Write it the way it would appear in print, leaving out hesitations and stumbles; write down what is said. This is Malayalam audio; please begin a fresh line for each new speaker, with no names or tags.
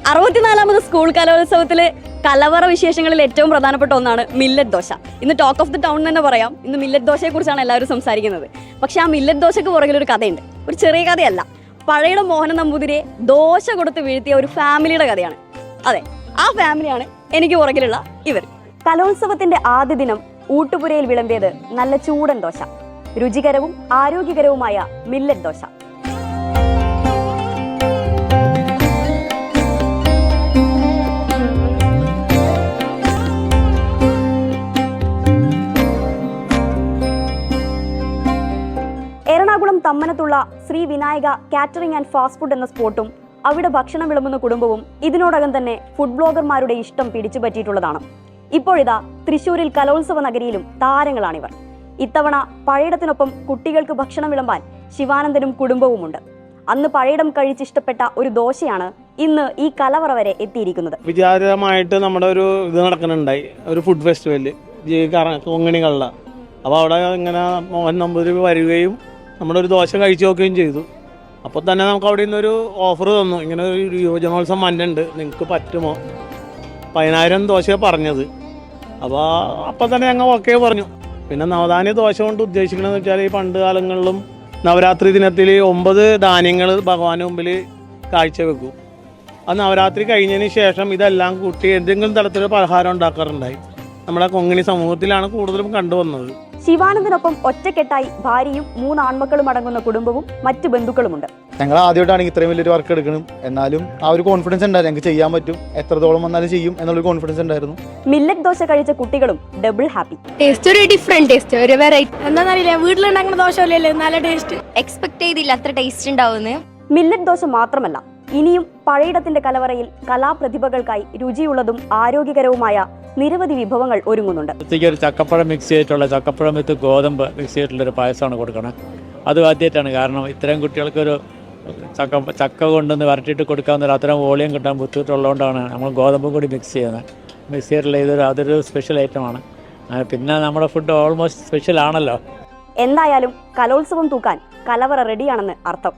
64ാമത് സ്കൂൾ കലോത്സവത്തിലെ കലവറ വിശേഷങ്ങളിൽ ഏറ്റവും പ്രധാനപ്പെട്ട ഒന്നാണ് മില്ലറ്റ് ദോശ. ഇന്ന് ടോക്ക് ഓഫ് ദി ടൗൺ തന്നെ പറയാം. ഇന്ന് മില്ലറ്റ് ദോശയെ കുറിച്ചാണ് എല്ലാവരും സംസാരിക്കുന്നത്. പക്ഷെ ആ മില്ലറ്റ് ദോശയ്ക്ക് പുറകിലൊരു കഥയുണ്ട്. ഒരു ചെറിയ കഥയല്ല, പഴയുടെ മോഹനൻ നമ്പൂതിരിയെ ദോശ കൊടുത്ത് വീഴ്ത്തിയ ഒരു ഫാമിലിയുടെ കഥയാണ്. അതെ, ആ ഫാമിലിയാണ് എനിക്ക് പുറകിലുള്ള ഇവർ. കലോത്സവത്തിന്റെ ആദ്യ ദിനം ഊട്ടുപുരയിൽ വിളമ്പിയത് നല്ല ചൂടൻ ദോശ, രുചികരവും ആരോഗ്യകരവുമായ മില്ലറ്റ് ദോശ. എറണാകുളം തമ്മനത്തുള്ള Shri Vinayaka catering and fast food എന്ന സ്പോട്ടും അവിടെ ഭക്ഷണം വിളമ്പുന്ന കുടുംബവും ഇതിനോടകം തന്നെ ഫുഡ് ബ്ലോഗർമാരുടെ ഇഷ്ടം പിടിച്ചു പറ്റിയിട്ടുള്ളതാണ്. ഇപ്പോഴിതാ തൃശൂരിൽ കലോത്സവ നഗരിയിലും താരങ്ങളാണിവർ. ഇത്തവണ പഴയിടത്തിനൊപ്പം കുട്ടികൾക്ക് ഭക്ഷണം വിളമ്പാൻ ശിവാനന്ദനും കുടുംബവുമുണ്ട്. അന്ന് പഴയിടം കഴിച്ചിഷ്ടപ്പെട്ട ഒരു ദോശയാണ് ഇന്ന് ഈ കലവറ വരെ എത്തിയിരിക്കുന്നത്.
വിചാരമായിട്ട് നമ്മുടെ ഒരു ഇത് നടക്കുന്നുണ്ടായി, ഒരു ഫുഡ് ഫെസ്റ്റിവല് കൊങ്ങണികളില. അപ്പോൾ അവിടെ ഇങ്ങനെ മോഹൻ നമ്പൂതിരി വരികയും നമ്മുടെ ഒരു ദോശ കഴിച്ചു നോക്കുകയും ചെയ്തു. അപ്പോൾ തന്നെ നമുക്ക് അവിടെ നിന്നൊരു ഓഫർ തന്നു, ഇങ്ങനെ ഒരു യുവജനോത്സവം മഞ്ഞുണ്ട്, നിങ്ങൾക്ക് പറ്റുമോ? 10,000 ദോശ പറഞ്ഞത്. അപ്പോൾ തന്നെ ഞങ്ങൾ ഓക്കെ പറഞ്ഞു. പിന്നെ നവധാന്യ ദോശ കൊണ്ട് ഉദ്ദേശിക്കണമെന്ന് വെച്ചാൽ ഈ പണ്ട് കാലങ്ങളിലും നവരാത്രി ദിനത്തിൽ 9 ധാന്യങ്ങൾ ഭഗവാന് മുമ്പിൽ കാഴ്ചവെക്കും. അത് നവരാത്രി കഴിഞ്ഞതിന് ശേഷം ഇതെല്ലാം കൂട്ടി എന്തെങ്കിലും തരത്തിലുള്ള പലഹാരം ഉണ്ടാക്കാറുണ്ടായി. നമ്മുടെ കൊങ്ങിണി സമൂഹത്തിലാണ് കൂടുതലും കണ്ടുവന്നത്.
ശിവാനന്ദനൊപ്പം ഒറ്റക്കെട്ടായി ഭാര്യയും 3 ആൺമക്കളും അടങ്ങുന്ന കുടുംബവും മറ്റു ബന്ധുക്കളുമുണ്ട്.
ഞങ്ങൾ ആദ്യമായിട്ടാണെങ്കിൽ ഇത്രയും വലിയൊരു വർക്ക് എടുക്കണം, എന്നാലും ആ ഒരു കോൺഫിഡൻസ് ഉണ്ടായിരുന്നു, ഞങ്ങൾക്ക് ചെയ്യാൻ പറ്റും, എത്രത്തോളം വന്നാലും ചെയ്യും എന്നുള്ളൊരു കോൺഫിഡൻസ് ഉണ്ടായിരുന്നു.
മില്ലറ്റ് ദോശ കഴിച്ച കുട്ടികളും ഡബിൾ ഹാപ്പി.
ടേസ്റ്റ് ഒരു ഡിഫറെന്റ് ടേസ്റ്റ്, ഒരു വെറൈറ്റി. എന്താണെന്നറിയില്ല, വീട്ടിലുണ്ടാക്കുന്ന ദോശ അല്ലല്ലേ, നല്ല ടേസ്റ്റ്.
എക്സ്പെക്ട് ചെയ്തില്ല അത്ര ടേസ്റ്റ് ഉണ്ടാവുന്നു.
മില്ലറ്റ് ദോശ മാത്രമല്ല, ഇനിയും പഴയിടത്തിന്റെ കലവറയിൽ കലാപ്രതിഭകൾക്കായി രുചിയുള്ളതും ആരോഗ്യകരവുമായ നിരവധി വിഭവങ്ങൾ ഒരുങ്ങുന്നുണ്ട്.
ഒരു ചക്കപ്പഴം മിക്സ് ചെയ്തിട്ടുള്ള, ചക്കപ്പഴം വിത്ത് ഗോതമ്പ് മിക്സ് ചെയ്തിട്ടുള്ളൊരു പായസമാണ് കൊടുക്കണം. അത് ആദ്യമായിട്ടാണ്, കാരണം ഇത്രയും കുട്ടികൾക്കൊരു ചക്ക കൊണ്ടുവന്ന് വരട്ടിയിട്ട് കൊടുക്കാവുന്ന അത്തരം വോളിയം കിട്ടാൻ ബുദ്ധിമുട്ടുള്ളതുകൊണ്ടാണ് നമ്മൾ ഗോതമ്പും കൂടി മിക്സ് ചെയ്യുന്നത്. മിക്സ് ചെയ്തിട്ടുള്ള അതൊരു സ്പെഷ്യൽ ഐറ്റമാണ്. പിന്നെ നമ്മുടെ ഫുഡ് ഓൾമോസ്റ്റ് സ്പെഷ്യൽ ആണല്ലോ.
എന്തായാലും കലോത്സവം തൂക്കാൻ കലവറ റെഡിയാണെന്ന് അർത്ഥം.